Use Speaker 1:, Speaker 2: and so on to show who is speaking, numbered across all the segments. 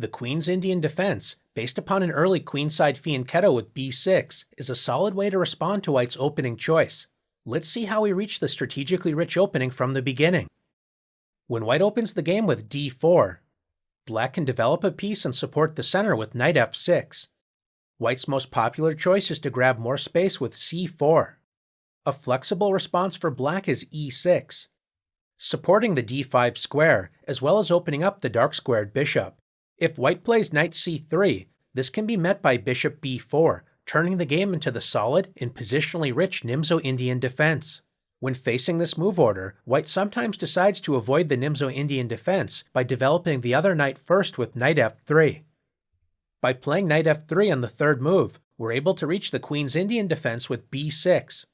Speaker 1: The Queen's Indian defense, based upon an early queenside fianchetto with b6, is a solid way to respond to white's opening choice. Let's see how we reach the strategically rich opening from the beginning. When white opens the game with d4, black can develop a piece and support the center with knight f6. White's most popular choice is to grab more space with c4. A flexible response for black is e6, supporting the d5 square, as well as opening up the dark-squared bishop. If white plays knight c3, this can be met by bishop b4, turning the game into the solid and positionally rich Nimzo-Indian defense. When facing this move order, white sometimes decides to avoid the Nimzo-Indian defense by developing the other knight first with knight f3. By playing knight f3 on the third move, we're able to reach the Queen's Indian defense with b6.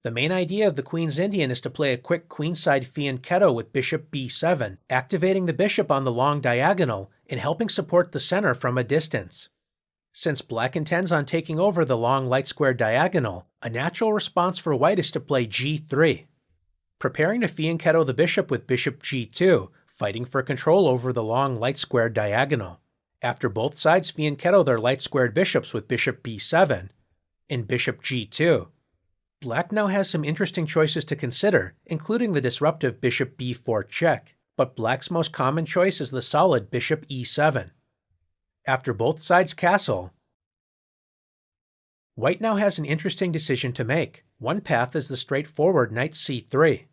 Speaker 1: The main idea of the Queen's Indian is to play a quick queenside fianchetto with bishop b7, activating the bishop on the long diagonal and helping support the center from a distance. Since black intends on taking over the long light-square diagonal, a natural response for white is to play g3. Preparing to fianchetto the bishop with bishop g2, fighting for control over the long light-squared diagonal. After both sides fianchetto their light-squared bishops with bishop b7 and bishop g2, black now has some interesting choices to consider, including the disruptive bishop b4 check, but black's most common choice is the solid bishop e7. After both sides castle, white now has an interesting decision to make. One path is the straightforward knight c3,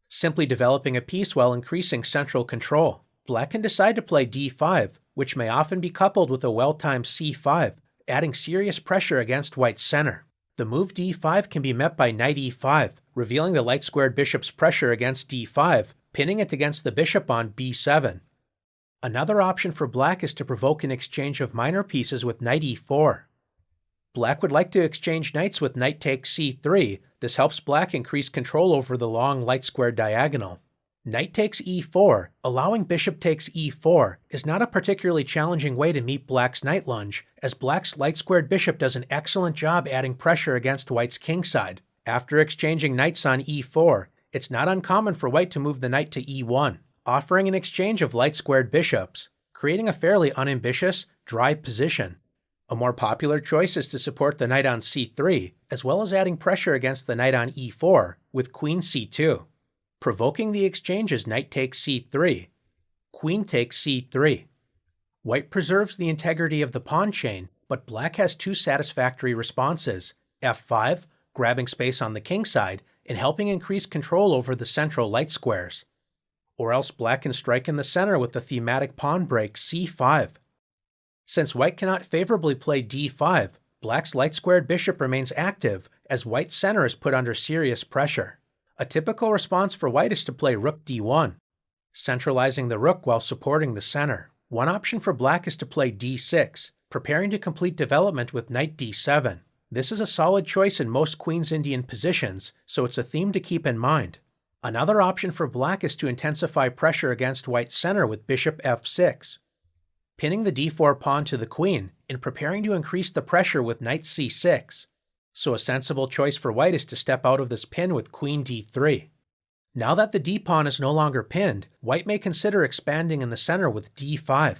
Speaker 1: simply developing a piece while increasing central control. Black can decide to play d5, which may often be coupled with a well-timed c5, adding serious pressure against white's center. The move d5 can be met by knight e5, revealing the light-squared bishop's pressure against d5, pinning it against the bishop on b7. Another option for black is to provoke an exchange of minor pieces with knight e4. Black would like to exchange knights with knight takes c3. This helps black increase control over the long light-squared diagonal. Knight takes e4, allowing bishop takes e4, is not a particularly challenging way to meet black's knight lunge, as black's light-squared bishop does an excellent job adding pressure against white's kingside. After exchanging knights on e4, it's not uncommon for white to move the knight to e1, offering an exchange of light-squared bishops, creating a fairly unambitious, dry position. A more popular choice is to support the knight on c3, as well as adding pressure against the knight on e4 with queen c2. Provoking the exchange is knight takes c3, queen takes c3. White preserves the integrity of the pawn chain, but black has two satisfactory responses: f5, grabbing space on the king side and helping increase control over the central light squares. Or else black can strike in the center with the thematic pawn break c5. Since white cannot favorably play d5, black's light-squared bishop remains active as white's center is put under serious pressure. A typical response for white is to play rook d1, centralizing the rook while supporting the center. One option for black is to play d6, preparing to complete development with knight d7. This is a solid choice in most Queen's Indian positions, so it's a theme to keep in mind. Another option for black is to intensify pressure against white's center with bishop f6, pinning the d4 pawn to the queen and preparing to increase the pressure with knight c6. So a sensible choice for white is to step out of this pin with queen d3. Now that the d-pawn is no longer pinned, white may consider expanding in the center with d5.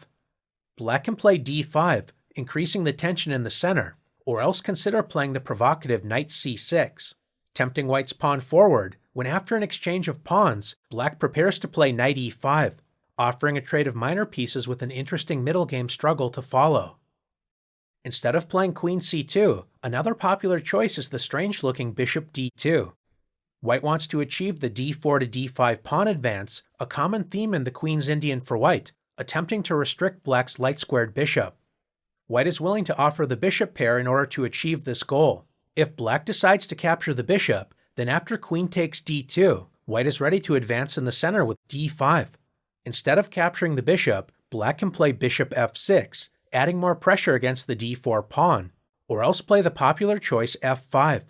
Speaker 1: Black can play d5, increasing the tension in the center, or else consider playing the provocative knight c6, tempting white's pawn forward when after an exchange of pawns, black prepares to play knight e5, offering a trade of minor pieces with an interesting middle game struggle to follow. Instead of playing queen c2, another popular choice is the strange-looking bishop d2. White wants to achieve the d4 to d5 pawn advance, a common theme in the Queen's Indian for white, attempting to restrict black's light-squared bishop. White is willing to offer the bishop pair in order to achieve this goal. If black decides to capture the bishop, then after queen takes d2, white is ready to advance in the center with d5. Instead of capturing the bishop, black can play bishop f6, adding more pressure against the d4 pawn, or else play the popular choice f5,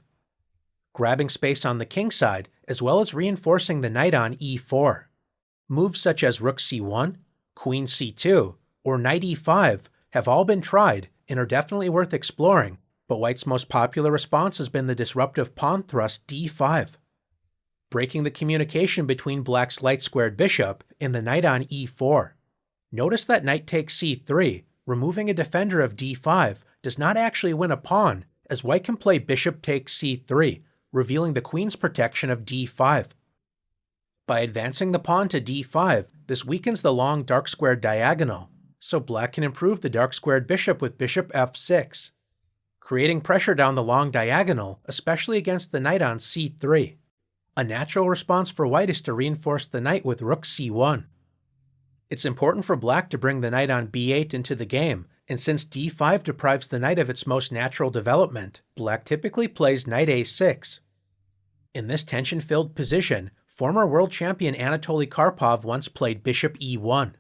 Speaker 1: grabbing space on the king side as well as reinforcing the knight on e4. Moves such as rook c1, queen c2, or knight e5 have all been tried and are definitely worth exploring, but white's most popular response has been the disruptive pawn thrust d5, breaking the communication between black's light-squared bishop and the knight on e4. Notice that knight takes c3, removing a defender of d5, does not actually win a pawn, as white can play bishop takes c3, revealing the queen's protection of d5. By advancing the pawn to d5, this weakens the long dark-squared diagonal, so black can improve the dark-squared bishop with bishop f6, creating pressure down the long diagonal, especially against the knight on c3. A natural response for white is to reinforce the knight with rook c1. It's important for black to bring the knight on b8 into the game, and since d5 deprives the knight of its most natural development, black typically plays knight a6. In this tension-filled position, former world champion Anatoly Karpov once played bishop e1,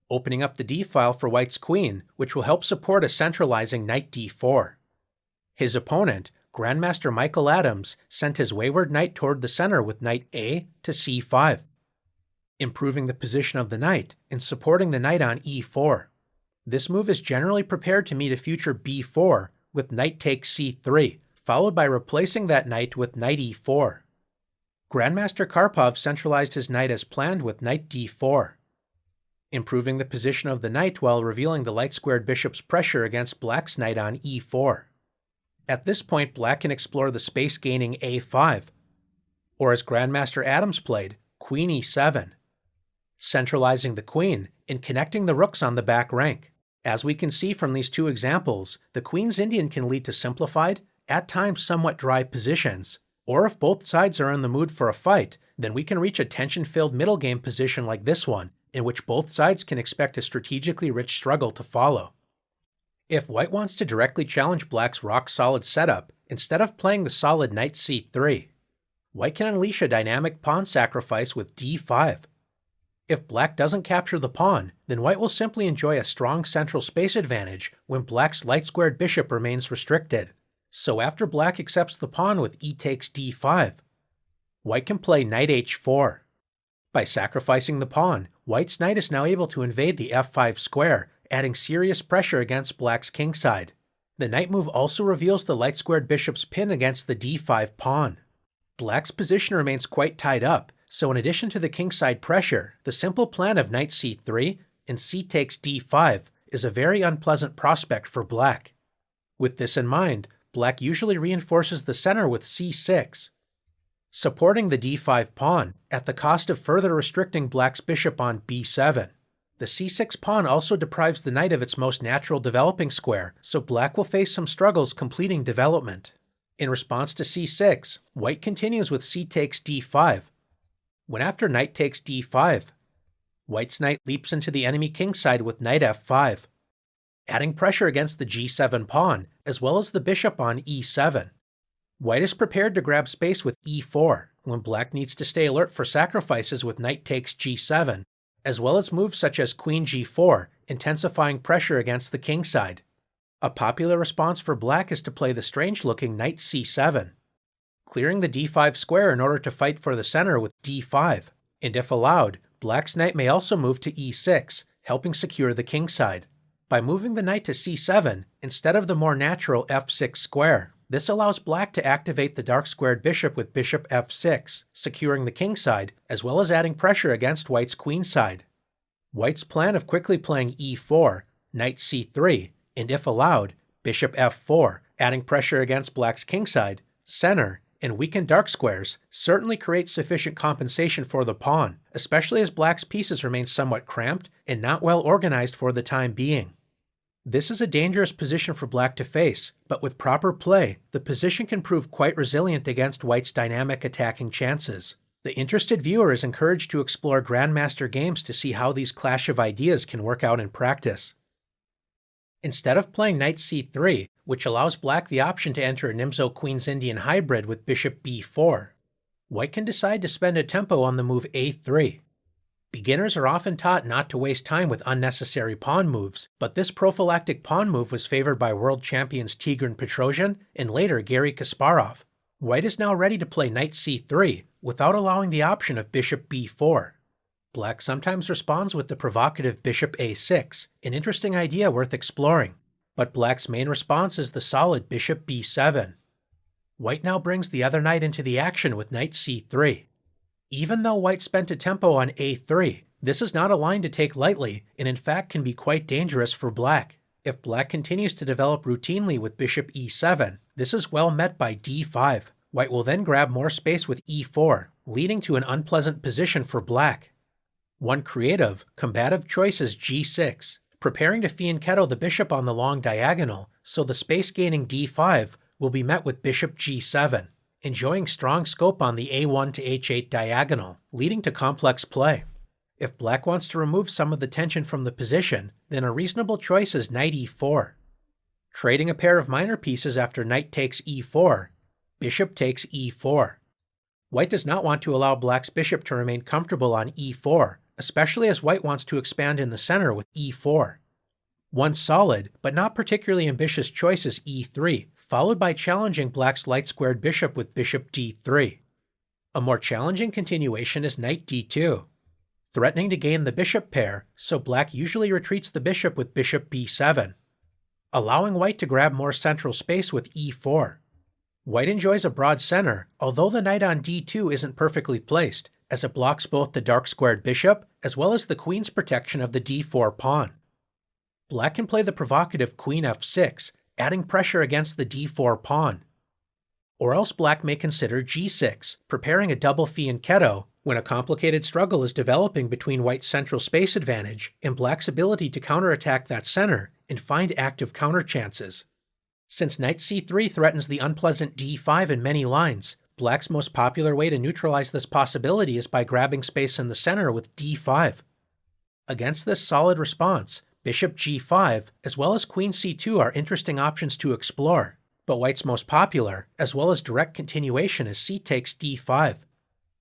Speaker 1: opening up the d-file for white's queen, which will help support a centralizing knight d4. His opponent, Grandmaster Michael Adams, sent his wayward knight toward the center with knight a to c5, improving the position of the knight and supporting the knight on e4. This move is generally prepared to meet a future b4 with knight takes c3, followed by replacing that knight with knight e4. Grandmaster Karpov centralized his knight as planned with knight d4, improving the position of the knight while revealing the light-squared bishop's pressure against black's knight on e4. At this point, black can explore the space-gaining a5, or as Grandmaster Adams played, queen e7, centralizing the queen and connecting the rooks on the back rank. As we can see from these two examples, the queen's Indian can lead to simplified, at times somewhat dry positions, or if both sides are in the mood for a fight, then we can reach a tension-filled middle game position like this one, in which both sides can expect a strategically rich struggle to follow. If white wants to directly challenge black's rock-solid setup, instead of playing the solid knight c3, white can unleash a dynamic pawn sacrifice with d5. If black doesn't capture the pawn, then white will simply enjoy a strong central space advantage when black's light-squared bishop remains restricted. So after black accepts the pawn with e takes d5, white can play knight h4. By sacrificing the pawn, white's knight is now able to invade the f5 square, adding serious pressure against black's kingside. The knight move also reveals the light-squared bishop's pin against the d5 pawn. Black's position remains quite tied up, so in addition to the kingside pressure, the simple plan of knight c3 and c takes d5 is a very unpleasant prospect for black. With this in mind, black usually reinforces the center with c6, supporting the d5 pawn at the cost of further restricting black's bishop on b7. The c6 pawn also deprives the knight of its most natural developing square, so black will face some struggles completing development. In response to c6, white continues with c takes d5. When after knight takes d5, white's knight leaps into the enemy kingside with knight f5, adding pressure against the g7 pawn, as well as the bishop on e7. White is prepared to grab space with e4, when black needs to stay alert for sacrifices with knight takes g7, as well as moves such as queen g4, intensifying pressure against the kingside. A popular response for black is to play the strange-looking knight c7, clearing the d5 square in order to fight for the center with d5, and if allowed, black's knight may also move to e6, helping secure the kingside. By moving the knight to c7 instead of the more natural f6 square, this allows black to activate the dark-squared bishop with bishop f6, securing the kingside, as well as adding pressure against white's queenside. White's plan of quickly playing e4, knight c3, and if allowed, bishop f4, adding pressure against black's kingside, center, and weakened dark squares, certainly creates sufficient compensation for the pawn, especially as black's pieces remain somewhat cramped and not well organized for the time being. This is a dangerous position for black to face, but with proper play, the position can prove quite resilient against white's dynamic attacking chances. The interested viewer is encouraged to explore Grandmaster games to see how these clash of ideas can work out in practice. Instead of playing knight c3, which allows black the option to enter a Nimzo Queen's Indian hybrid with bishop b4, white can decide to spend a tempo on the move a3. Beginners are often taught not to waste time with unnecessary pawn moves, but this prophylactic pawn move was favored by world champions Tigran Petrosian and later Garry Kasparov. White is now ready to play knight c3 without allowing the option of bishop b4. Black sometimes responds with the provocative bishop a6, an interesting idea worth exploring, but black's main response is the solid bishop b7. White now brings the other knight into the action with knight c3. Even though white spent a tempo on a3, This is not a line to take lightly, and in fact can be quite dangerous for black. If black continues to develop routinely with bishop e7, this is well met by d5. White will then grab more space with e4, leading to an unpleasant position for black. One creative, combative choice is g6, preparing to fianchetto the bishop on the long diagonal, so the space-gaining d5 will be met with bishop g7, enjoying strong scope on the a1 to h8 diagonal, leading to complex play. If black wants to remove some of the tension from the position, then a reasonable choice is knight e4. Trading a pair of minor pieces after knight takes e4, bishop takes e4. White does not want to allow black's bishop to remain comfortable on e4, especially as white wants to expand in the center with e4. One solid, but not particularly ambitious choice is e3, followed by challenging black's light-squared bishop with bishop d3. A more challenging continuation is knight d2, threatening to gain the bishop pair, so black usually retreats the bishop with bishop b7, allowing white to grab more central space with e4. White enjoys a broad center, although the knight on d2 isn't perfectly placed, as it blocks both the dark-squared bishop as well as the queen's protection of the d4 pawn. Black can play the provocative queen f6, adding pressure against the d4 pawn. Or else black may consider g6, preparing a double fianchetto when a complicated struggle is developing between white's central space advantage and black's ability to counterattack that center and find active counter chances. Since knight c3 threatens the unpleasant d5 in many lines, black's most popular way to neutralize this possibility is by grabbing space in the center with d5. Against this solid response, bishop g5 as well as queen c2 are interesting options to explore, but white's most popular, as well as direct continuation, is c takes d5,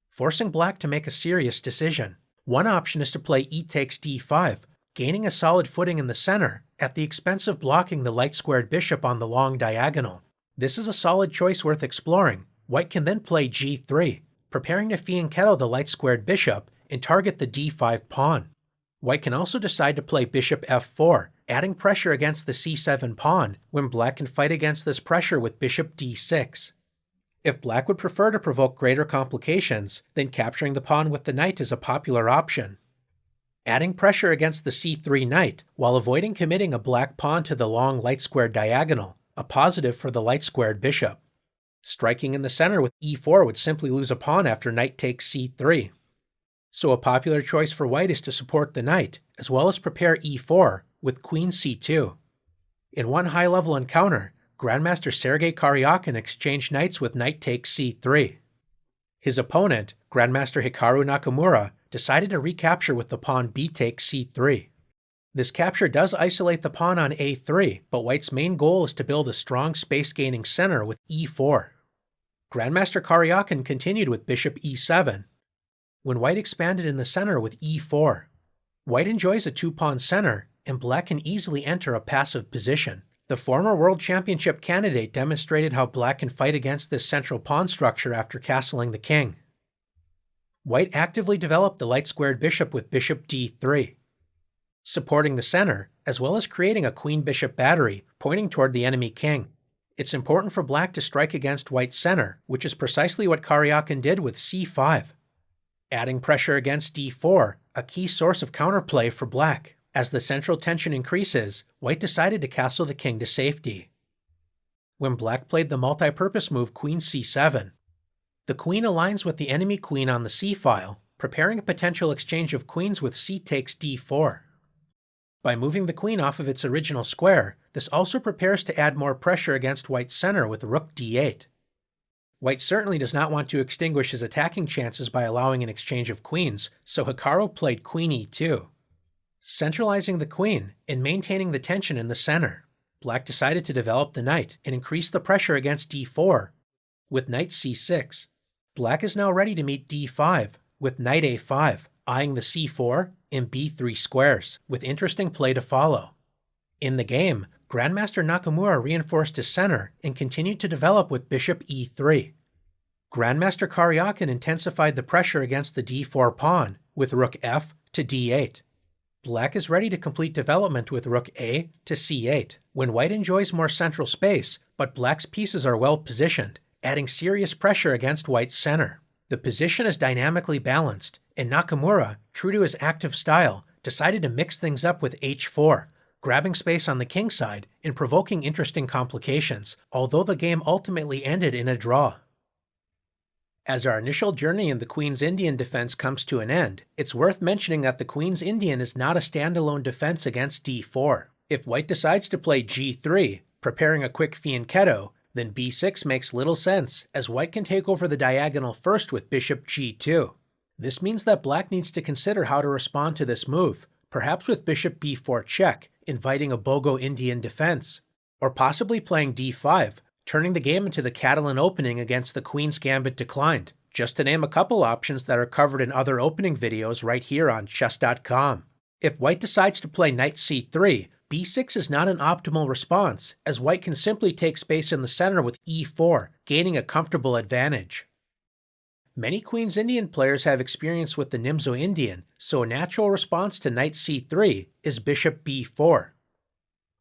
Speaker 1: forcing black to make a serious decision. One option is to play e takes d5, gaining a solid footing in the center at the expense of blocking the light-squared bishop on the long diagonal. This is a solid choice worth exploring. White can then play g3, preparing to fianchetto the light-squared bishop and target the d5 pawn. White can also decide to play bishop f4, adding pressure against the c7 pawn when black can fight against this pressure with bishop d6. If black would prefer to provoke greater complications, then capturing the pawn with the knight is a popular option. Adding pressure against the c3 knight while avoiding committing a black pawn to the long light-squared diagonal, a positive for the light-squared bishop. Striking in the center with e4 would simply lose a pawn after knight takes c3. So a popular choice for white is to support the knight, as well as prepare e4 with queen c2. In one high-level encounter, Grandmaster Sergei Karyakin exchanged knights with knight takes c3. His opponent, Grandmaster Hikaru Nakamura, decided to recapture with the pawn b takes c3. This capture does isolate the pawn on a3, but white's main goal is to build a strong space-gaining center with e4. Grandmaster Karyakin continued with bishop e7, when white expanded in the center with e4. White enjoys a two-pawn center, and black can easily enter a passive position. The former World Championship candidate demonstrated how black can fight against this central pawn structure after castling the king. White actively developed the light-squared bishop with bishop d3, supporting the center, as well as creating a queen-bishop battery pointing toward the enemy king. It's important for black to strike against white's center, which is precisely what Karyakin did with c5. Adding pressure against d4, a key source of counterplay for black. As the central tension increases, white decided to castle the king to safety. When black played the multi-purpose move queen c7, the queen aligns with the enemy queen on the c-file, preparing a potential exchange of queens with c takes d4. By moving the queen off of its original square, this also prepares to add more pressure against white's center with rook d8. White certainly does not want to extinguish his attacking chances by allowing an exchange of queens, so Hikaru played queen e2. Centralizing the queen and maintaining the tension in the center, black decided to develop the knight and increase the pressure against d4 with knight c6. Black is now ready to meet d5 with knight a5, eyeing the c4 and b3 squares, with interesting play to follow. In the game, Grandmaster Nakamura reinforced his center and continued to develop with bishop e3. Grandmaster Karyakin intensified the pressure against the d4 pawn with rook f to d8. Black is ready to complete development with rook a to c8, when white enjoys more central space, but black's pieces are well positioned, adding serious pressure against white's center. The position is dynamically balanced, and Nakamura, true to his active style, decided to mix things up with h4, grabbing space on the king side and provoking interesting complications, although the game ultimately ended in a draw. As our initial journey in the Queen's Indian defense comes to an end, it's worth mentioning that the Queen's Indian is not a standalone defense against d4. If white decides to play g3, preparing a quick fianchetto, then b6 makes little sense, as white can take over the diagonal first with bishop g2. This means that black needs to consider how to respond to this move, perhaps with bishop b4 check, inviting a Bogo Indian defense, or possibly playing d5, turning the game into the Catalan opening against the Queen's Gambit declined, just to name a couple options that are covered in other opening videos right here on chess.com. If white decides to play knight c3, b6 is not an optimal response, as white can simply take space in the center with e4, gaining a comfortable advantage. Many Queen's Indian players have experience with the Nimzo Indian, so a natural response to knight c3 is bishop b4.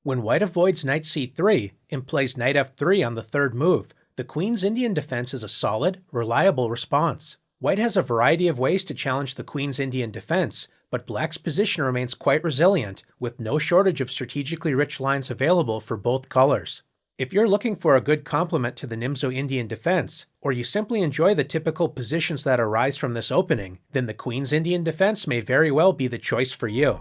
Speaker 1: When white avoids knight c3 and plays knight f3 on the third move, the Queen's Indian defense is a solid, reliable response. White has a variety of ways to challenge the Queen's Indian defense, but black's position remains quite resilient, with no shortage of strategically rich lines available for both colors. If you're looking for a good complement to the Nimzo Indian defense, or you simply enjoy the typical positions that arise from this opening, then the Queen's Indian defense may very well be the choice for you.